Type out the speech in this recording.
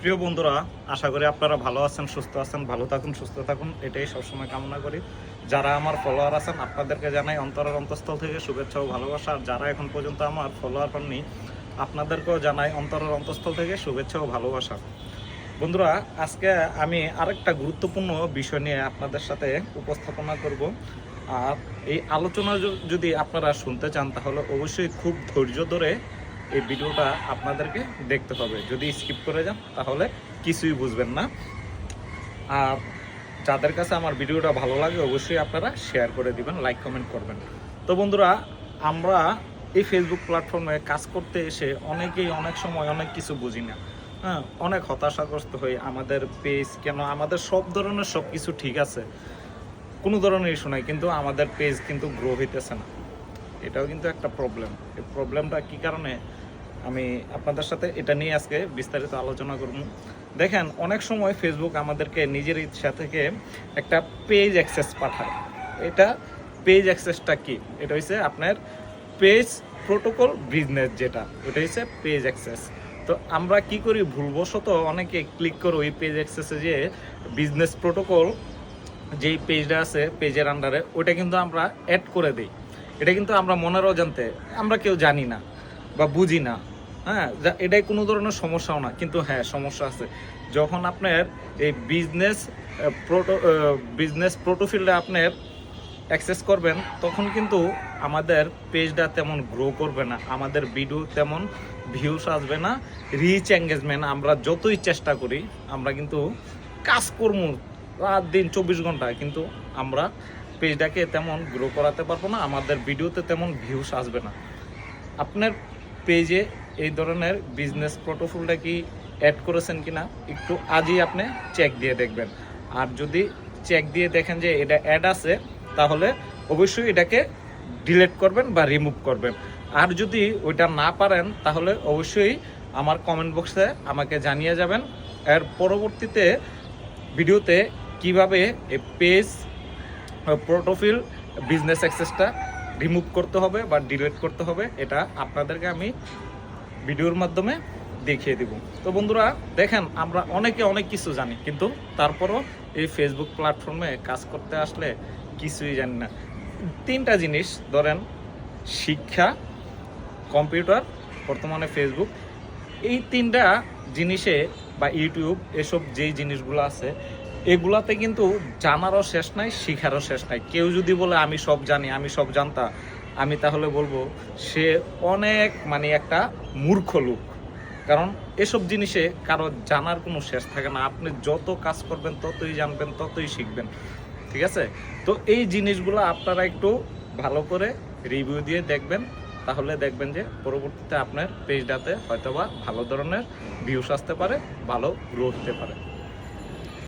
প্রিয় বন্ধুরা, আশা করি আপনারা ভালো আছেন, সুস্থ আছেন। ভালো থাকুন, সুস্থ থাকুন, এটাই সবসময় কামনা করি। যারা আমার ফলোয়ার আছেন আপনাদেরকে জানাই অন্তরের অন্তঃস্থল থেকে শুভেচ্ছা ও ভালোবাসা। আর যারা এখন পর্যন্ত আমার ফলোয়ার হননি আপনাদেরকেও জানাই অন্তরের অন্তঃস্থল থেকে শুভেচ্ছা ও ভালোবাসা। বন্ধুরা, আজকে আমি আরেকটা গুরুত্বপূর্ণ বিষয় নিয়ে আপনাদের সাথে উপস্থাপনা করব। আর এই আলোচনা যদি আপনারা শুনতে চান তাহলে অবশ্যই খুব ধৈর্য ধরে এই ভিডিওটা আপনাদেরকে দেখতে হবে। যদি স্কিপ করে যান তাহলে কিছুই বুঝবেন না। আর যাদের কাছে আমার ভিডিওটা ভালো লাগে অবশ্যই আপনারা শেয়ার করে দিবেন, লাইক কমেন্ট করবেন। তো বন্ধুরা, আমরা এই ফেসবুক প্ল্যাটফর্মে কাজ করতে এসে অনেকেই অনেক সময় অনেক কিছু বুঝি না। হ্যাঁ, অনেক হতাশাগ্রস্ত হই। আমাদের পেজ কেন, আমাদের সব ধরনের সব কিছু ঠিক আছে, কোনো ধরনের ইস্যু নাই, কিন্তু আমাদের পেজ কিন্তু গ্রো হইতেছে না। এটাও কিন্তু একটা প্রবলেম। এই প্রবলেমটা কী কারণে আমি আপনাদের সাথে এটা নিয়ে আজকে বিস্তারিত আলোচনা করব। দেখেন, অনেক সময় ফেসবুক আমাদেরকে নিজের ইচ্ছা থেকে একটা পেজ অ্যাক্সেস পাঠায়। এটা পেজ অ্যাক্সেসটা কি? এটা হচ্ছে আপনার পেজ প্রোটোকল বিজনেস, যেটা ওটা হচ্ছে পেজ অ্যাক্সেস। তো আমরা কি করি, ভুলবশত অনেকে ক্লিক করো ওই পেজ অ্যাক্সেসে, যে বিজনেস প্রোটোকল যেই পেজটা আছে পেজের আন্ডারে, ওটা কিন্তু আমরা অ্যাড করে দিই। এটা কিন্তু আমরা মনের অজান্তে, আমরা কেউ জানি না বা বুঝি না। হ্যাঁ, এটাই কোনো ধরনের সমস্যাও না, কিন্তু হ্যাঁ সমস্যা আছে। যখন আপনার এই বিজনেস প্রোটোফিলটা আপনার অ্যাক্সেস করবেন, তখন কিন্তু আমাদের পেজটা তেমন গ্রো করবে না, আমাদের ভিডিও তেমন ভিউস আসবে না, রিচ এঙ্গেজমেন্ট আমরা যতই চেষ্টা করি, আমরা কিন্তু কাজ করবো রাত দিন 24 ঘন্টা, কিন্তু আমরা পেজটাকে তেমন গ্রো করাতে পারবো না, আমাদের ভিডিওতে তেমন ভিউস আসবে না। আপনার পেজে এই ধরনের বিজনেস প্রোটোফিলটা কি অ্যাড করেছেন কিনা একটু আজই আপনি চেক দিয়ে দেখবেন। আর যদি চেক দিয়ে দেখেন যে এটা অ্যাড আছে, তাহলে অবশ্যই এটাকে ডিলিট করবেন বা রিমুভ করবেন। আর যদি ওইটা না পারেন তাহলে অবশ্যই আমার কমেন্ট বক্সে আমাকে জানিয়ে যাবেন। এর পরবর্তীতে ভিডিওতে কিভাবে এই পেজ প্রোটোফিল বিজনেস অ্যাক্সেসটা রিমুভ করতে হবে বা ডিলিট করতে হবে, এটা আপনাদেরকে আমি ভিডিওর মাধ্যমে দেখিয়ে দিব। তো বন্ধুরা, দেখেন, আমরা অনেকে অনেক কিছু জানি, কিন্তু তারপরও এই ফেসবুক প্ল্যাটফর্মে কাজ করতে আসলে কিছুই জানি না। তিনটা জিনিস ধরেন: শিক্ষা, কম্পিউটার, বর্তমানে ফেসবুক। এই তিনটা জিনিসে বা ইউটিউব, এসব যেই জিনিসগুলো আছে এগুলাতে কিন্তু জানারও শেষ নাই, শিখারও শেষ নাই। কেউ যদি বলে আমি সব জানি, আমি সব জানতা, আমি তাহলে বলবো সে অনেক একটা মূর্খ লোক। কারণ এসব জিনিসে কারো জানার কোনো শেষ থাকে না। আপনি যত কাজ করবেন ততই জানবেন, ততই শিখবেন। ঠিক আছে? তো এই জিনিসগুলো আপনারা একটু ভালো করে রিভিউ দিয়ে দেখবেন, তাহলে দেখবেন যে পরবর্তীতে আপনার পেজটাতে হয়তোবা ভালো ধরনের ভিউস আসতে পারে, ভালো গ্রো হতে পারে।